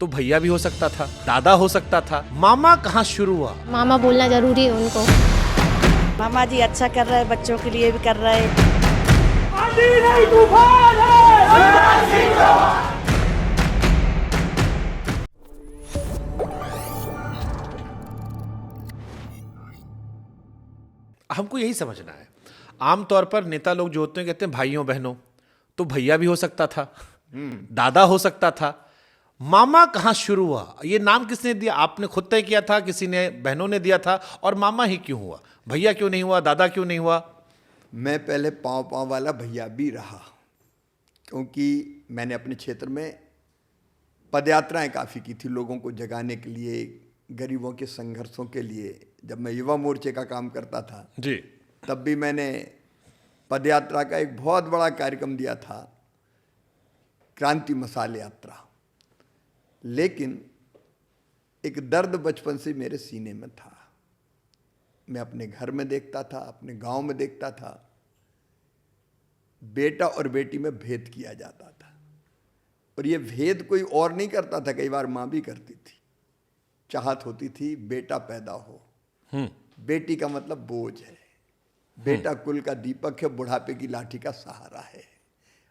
तो भैया भी हो सकता था, दादा हो सकता था, मामा कहाँ शुरू हुआ? मामा बोलना जरूरी है उनको। मामा जी अच्छा कर रहे हैं, बच्चों के लिए भी कर रहे हैं। हमको यही समझना है। आमतौर पर नेता लोग जो होते हैं कहते हैं भाइयों बहनों, तो भैया भी हो सकता था, दादा हो सकता था, मामा कहाँ शुरू हुआ? ये नाम किसने दिया? आपने खुद तय किया था, किसी ने बहनों ने दिया था? और मामा ही क्यों हुआ? भैया क्यों नहीं हुआ? दादा क्यों नहीं हुआ? मैं पहले पाँव पाँव वाला भैया भी रहा, क्योंकि मैंने अपने क्षेत्र में पदयात्राएं काफ़ी की थी लोगों को जगाने के लिए, गरीबों के संघर्षों के लिए। जब मैं युवा मोर्चे का काम करता था जी, तब भी मैंने पदयात्रा का एक बहुत बड़ा कार्यक्रम दिया था, क्रांति मशाल यात्रा। लेकिन एक दर्द बचपन से मेरे सीने में था। मैं अपने घर में देखता था, अपने गांव में देखता था, बेटा और बेटी में भेद किया जाता था। और ये भेद कोई और नहीं करता था, कई बार माँ भी करती थी। चाहत होती थी बेटा पैदा हो, बेटी का मतलब बोझ है, बेटा कुल का दीपक है, बुढ़ापे की लाठी का सहारा है।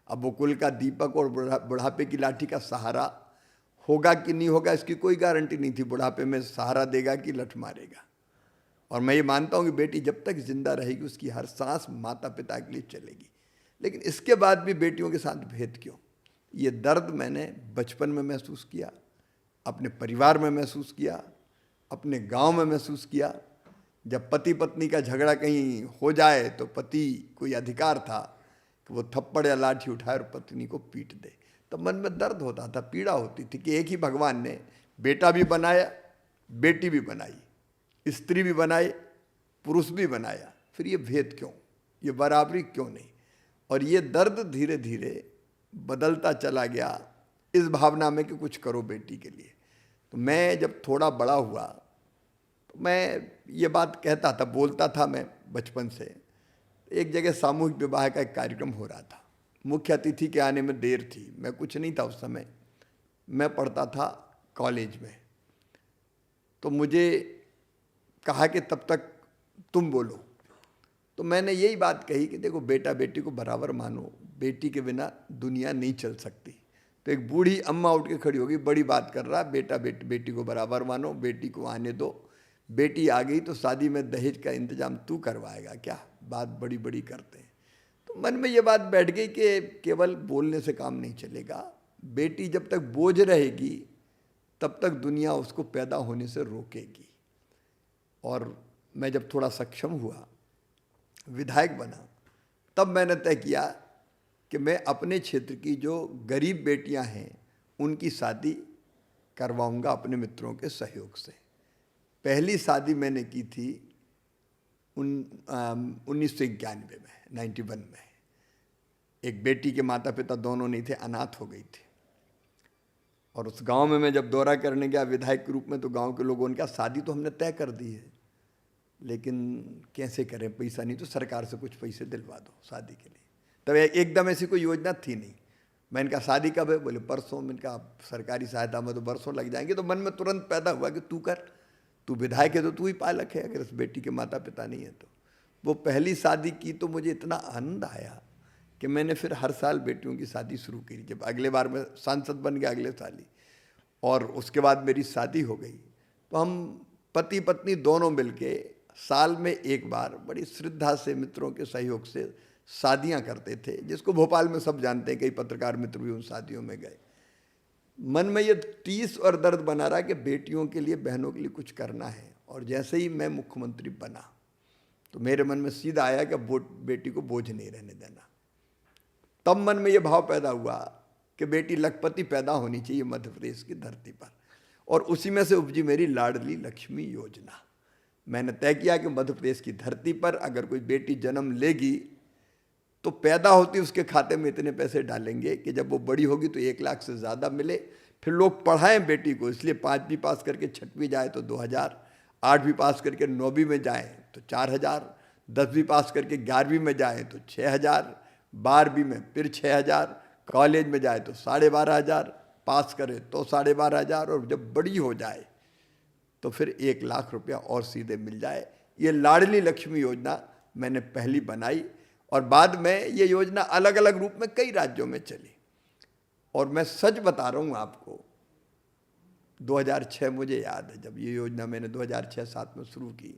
अब वो कुल का दीपक और बुढ़ापे की लाठी का सहारा होगा कि नहीं होगा, इसकी कोई गारंटी नहीं थी। बुढ़ापे में सहारा देगा कि लठ मारेगा। और मैं ये मानता हूँ कि बेटी जब तक जिंदा रहेगी उसकी हर सांस माता पिता के लिए चलेगी। लेकिन इसके बाद भी बेटियों के साथ भेद क्यों? ये दर्द मैंने बचपन में महसूस किया, अपने परिवार में महसूस किया, अपने गांव में महसूस किया। जब पति पत्नी का झगड़ा कहीं हो जाए तो पति कोई अधिकार था कि वो थप्पड़ या लाठी उठाए और पत्नी को पीट दे, तो मन में दर्द होता था, पीड़ा होती थी कि एक ही भगवान ने बेटा भी बनाया, बेटी भी बनाई, स्त्री भी बनाई, पुरुष भी बनाया, फिर ये भेद क्यों, ये बराबरी क्यों नहीं? और ये दर्द धीरे धीरे बदलता चला गया इस भावना में कि कुछ करो बेटी के लिए। तो मैं जब थोड़ा बड़ा हुआ तो मैं ये बात कहता था, बोलता था मैं बचपन से। एक जगह सामूहिक विवाह का एक कार्यक्रम हो रहा था, मुख्य अतिथि के आने में देर थी, मैं कुछ नहीं था उस समय, मैं पढ़ता था कॉलेज में। तो मुझे कहा कि तब तक तुम बोलो। तो मैंने यही बात कही कि देखो बेटा बेटी को बराबर मानो, बेटी के बिना दुनिया नहीं चल सकती। तो एक बूढ़ी अम्मा उठ के खड़ी होगी, बड़ी बात कर रहा, बेटा बेटी को बराबर मानो, बेटी को आने दो, बेटी आ गई तो शादी में दहेज का इंतजाम तू करवाएगा क्या? बात बड़ी बड़ी करते हैं। तो मन में ये बात बैठ गई कि केवल बोलने से काम नहीं चलेगा, बेटी जब तक बोझ रहेगी तब तक दुनिया उसको पैदा होने से रोकेगी। और मैं जब थोड़ा सक्षम हुआ, विधायक बना, तब मैंने तय किया कि मैं अपने क्षेत्र की जो गरीब बेटियां हैं उनकी शादी करवाऊंगा अपने मित्रों के सहयोग से। पहली शादी मैंने की थी 1991 में, 91 में। एक बेटी के माता पिता दोनों नहीं थे, अनाथ हो गई थी। और उस गांव में मैं जब दौरा करने गया विधायक के रूप में, तो गांव के लोगों ने कहा शादी तो हमने तय कर दी है, लेकिन कैसे करें, पैसा नहीं, तो सरकार से कुछ पैसे दिलवा दो शादी के लिए। तब एकदम ऐसी कोई योजना थी नहीं। मैंने कहा शादी कब है? बोले परसों। मैंने कहा सरकारी सहायता में तो बरसों लग जाएंगे। तो मन में तुरंत पैदा हुआ कि तू कर, तू विधायक है तो तू ही पालक है, अगर इस बेटी के माता पिता नहीं है तो। वो पहली शादी की तो मुझे इतना आनंद आया कि मैंने फिर हर साल बेटियों की शादी शुरू की। जब अगले बार मैं सांसद बन गया अगले साल ही, और उसके बाद मेरी शादी हो गई, तो हम पति पत्नी दोनों मिलके साल में एक बार बड़ी श्रद्धा से मित्रों के सहयोग से शादियां करते थे, जिसको भोपाल में सब जानते हैं, कई पत्रकार मित्र भी उन शादियों में गए। मन में ये टीस और दर्द बना रहा कि बेटियों के लिए, बहनों के लिए कुछ करना है। और जैसे ही मैं मुख्यमंत्री बना तो मेरे मन में सीधा आया कि बेटी को बोझ नहीं रहने देना। तब मन में ये भाव पैदा हुआ कि बेटी लखपति पैदा होनी चाहिए मध्य प्रदेश की धरती पर। और उसी में से उपजी मेरी लाडली लक्ष्मी योजना। मैंने तय किया कि मध्य प्रदेश की धरती पर अगर कोई बेटी जन्म लेगी तो पैदा होती उसके खाते में इतने पैसे डालेंगे कि जब वो बड़ी होगी तो 1 लाख से ज़्यादा मिले। फिर लोग पढ़ाएं बेटी को, इसलिए 5वीं पास करके 6वीं जाए तो 2000, 8वीं पास करके 9वीं में जाए तो 4000, 10वीं पास करके 11वीं में जाए तो 6000, 12वीं में फिर 6000, कॉलेज में जाए तो 12,500, पास करे तो 12,500 और जब बड़ी हो जाए तो फिर 1 लाख रुपया और सीधे मिल जाए। ये लाडली लक्ष्मी योजना मैंने पहली बनाई और बाद में ये योजना अलग अलग रूप में कई राज्यों में चली। और मैं सच बता रहा हूँ आपको, 2006 मुझे याद है जब ये योजना मैंने 2006-07 में शुरू की।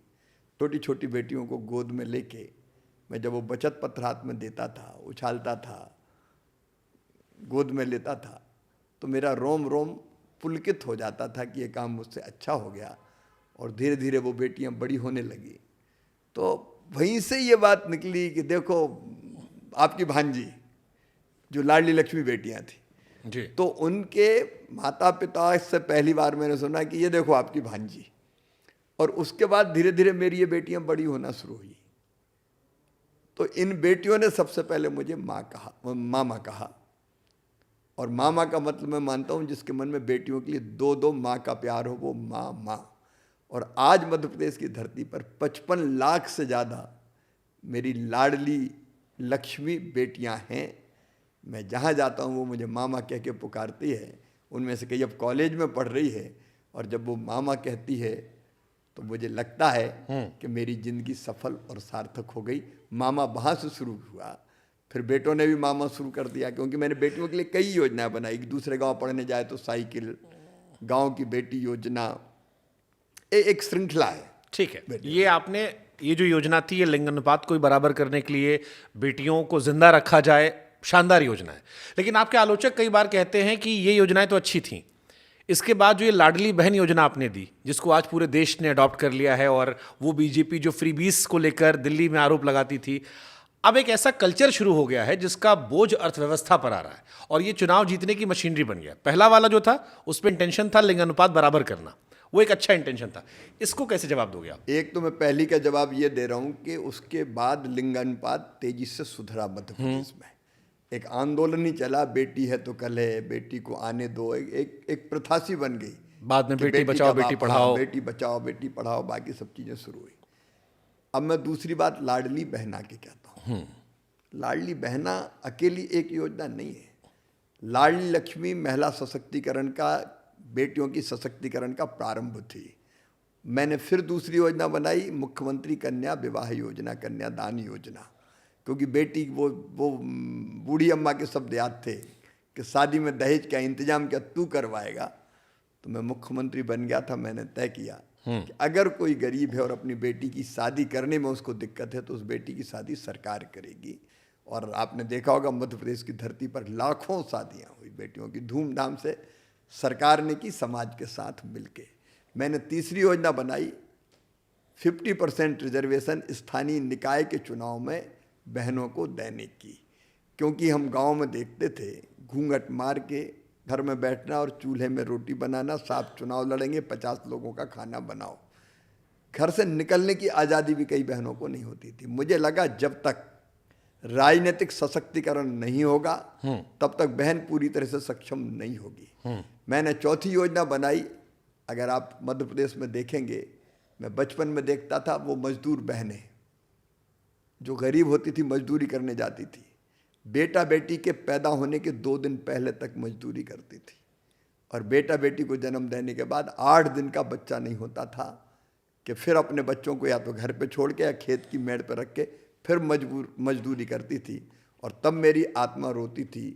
छोटी छोटी बेटियों को गोद में लेके मैं जब वो बचत पत्र हाथ में देता था, उछालता था, गोद में लेता था, तो मेरा रोम रोम पुलकित हो जाता था कि ये काम मुझसे अच्छा हो गया। और धीरे धीरे वो बेटियां बड़ी होने लगी। तो वहीं से ये बात निकली कि देखो आपकी भांजी जो लाडली लक्ष्मी बेटियां थी जी, तो उनके माता पिता से पहली बार मैंने सुना कि ये देखो आपकी भांजी। और उसके बाद धीरे धीरे मेरी ये बेटियां बड़ी होना शुरू हुई। तो इन बेटियों ने सबसे पहले मुझे मामा कहा। और मामा का मतलब मैं मानता हूं जिसके मन में बेटियों के लिए दो दो माँ का प्यार हो, वो माँ। और आज मध्य प्रदेश की धरती पर 55 लाख से ज़्यादा मेरी लाडली लक्ष्मी बेटियां हैं। मैं जहाँ जाता हूँ वो मुझे मामा कह के पुकारती है। उनमें से कई अब कॉलेज में पढ़ रही है और जब वो मामा कहती है तो मुझे लगता है कि मेरी ज़िंदगी सफल और सार्थक हो गई। मामा वहाँ से शुरू हुआ, फिर बेटों ने भी मामा शुरू कर दिया, क्योंकि मैंने बेटियों के लिए कई योजनाएं बनाई। दूसरे गांव पढ़ने जाए तो साइकिल, गांव की बेटी योजना, एक श्रृंखला है। ठीक है। ये आपने ये जो योजना थी, ये लिंग अनुपात को बराबर करने के लिए, बेटियों को जिंदा रखा जाए, शानदार योजना है। लेकिन आपके आलोचक कई बार कहते हैं कि ये योजनाएं तो अच्छी थीं, इसके बाद जो ये लाडली बहन योजना आपने दी, जिसको आज पूरे देश ने अडॉप्ट कर लिया है, और वो बीजेपी जो फ्रीबीज को लेकर दिल्ली में आरोप लगाती थी, अब एक ऐसा कल्चर शुरू हो गया है जिसका बोझ अर्थव्यवस्था पर आ रहा है और ये चुनाव जीतने की मशीनरी बन गया। पहला वाला जो था उस पर इंटेंशन था लिंग अनुपात बराबर करना, वो एक अच्छा इंटेंशन था। इसको कैसे जवाब दोगे आप? एक तो मैं पहली का जवाब ये दे रहा हूँ कि उसके बाद लिंग अनुपात तेजी से सुधरा मध्य प्रदेश में। एक आंदोलन ही चला, बेटी है तो कल है, बेटी को आने दो, एक प्रथा सी बन गई। बाद में कि बेटी बचाओ बेटी पढ़ाओ, बेटी बचाओ बेटी पढ़ाओ, बाकी सब चीज़ें शुरू हुई। अब मैं दूसरी बात लाडली बहना की कहता हूँ। लाडली बहना अकेली एक योजना नहीं है। लाडली लक्ष्मी महिला सशक्तिकरण का, बेटियों की सशक्तिकरण का प्रारंभ थी। मैंने फिर दूसरी योजना बनाई, मुख्यमंत्री कन्या विवाह योजना, कन्यादान योजना। क्योंकि बेटी वो बूढ़ी अम्मा के शब्द याद थे कि शादी में दहेज का इंतजाम क्या तू करवाएगा। तो मैं मुख्यमंत्री बन गया था। मैंने तय किया कि अगर कोई गरीब है और अपनी बेटी की शादी करने में उसको दिक्कत है तो उस बेटी की शादी सरकार करेगी। और आपने देखा होगा मध्य प्रदेश की धरती पर लाखों शादियां हुई बेटियों की, धूमधाम से सरकार ने की, समाज के साथ मिलके। मैंने तीसरी योजना बनाई 50% रिजर्वेशन स्थानीय निकाय के चुनाव में बहनों को देने की। क्योंकि हम गांव में देखते थे घूंघट मार के घर में बैठना और चूल्हे में रोटी बनाना, साफ चुनाव लड़ेंगे, 50 लोगों का खाना बनाओ। घर से निकलने की आज़ादी भी कई बहनों को नहीं होती थी। मुझे लगा जब तक राजनीतिक सशक्तिकरण नहीं होगा तब तक बहन पूरी तरह से सक्षम नहीं होगी। मैंने चौथी योजना बनाई, अगर आप मध्य प्रदेश में देखेंगे, मैं बचपन में देखता था वो मजदूर बहनें जो गरीब होती थी, मजदूरी करने जाती थी, बेटा बेटी के पैदा होने के 2 दिन पहले तक मजदूरी करती थी। और बेटा बेटी को जन्म देने के बाद 8 दिन का बच्चा नहीं होता था कि फिर अपने बच्चों को या तो घर पे छोड़ के या खेत की मेड़ पर रख के फिर मजदूरी करती थी। और तब मेरी आत्मा रोती थी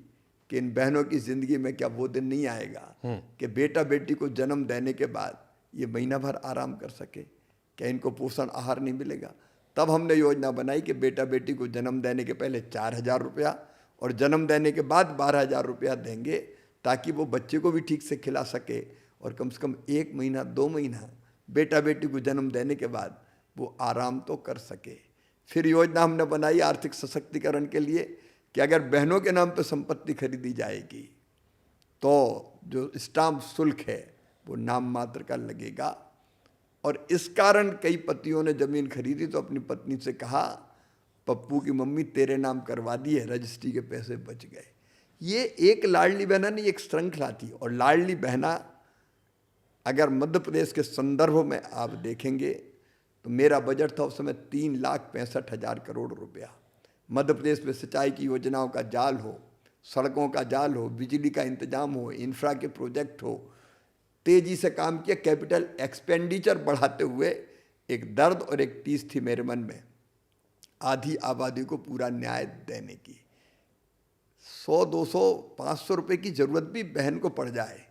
कि इन बहनों की ज़िंदगी में क्या वो दिन नहीं आएगा कि बेटा बेटी को जन्म देने के बाद ये महीना भर आराम कर सके, क्या इनको पोषण आहार नहीं मिलेगा। तब हमने योजना बनाई कि बेटा बेटी को जन्म देने के पहले 4,000 रुपया और जन्म देने के बाद 12,000 रुपया देंगे, ताकि वो बच्चे को भी ठीक से खिला सके और कम से कम 1 महीना 2 महीना बेटा बेटी को जन्म देने के बाद वो आराम तो कर सके। फिर योजना हमने बनाई आर्थिक सशक्तिकरण के लिए कि अगर बहनों के नाम पर संपत्ति खरीदी जाएगी तो जो स्टाम्प शुल्क है वो नाम मात्र का लगेगा। और इस कारण कई पतियों ने ज़मीन खरीदी तो अपनी पत्नी से कहा, पप्पू की मम्मी तेरे नाम करवा दी है, रजिस्ट्री के पैसे बच गए। ये एक लाडली बहना नहीं, एक श्रृंखला थी। और लाडली बहना अगर मध्य प्रदेश के संदर्भ में आप देखेंगे तो मेरा बजट था उस समय 3,65,000 करोड़ रुपया। मध्य प्रदेश में सिंचाई की योजनाओं का जाल हो, सड़कों का जाल हो, बिजली का इंतजाम हो, इंफ्रा के प्रोजेक्ट हो, तेजी से काम किया, कैपिटल एक्सपेंडिचर बढ़ाते हुए। एक दर्द और एक टीस थी मेरे मन में, आधी आबादी को पूरा न्याय देने की। 100, 200, 500 रुपए की जरूरत भी बहन को पड़ जाए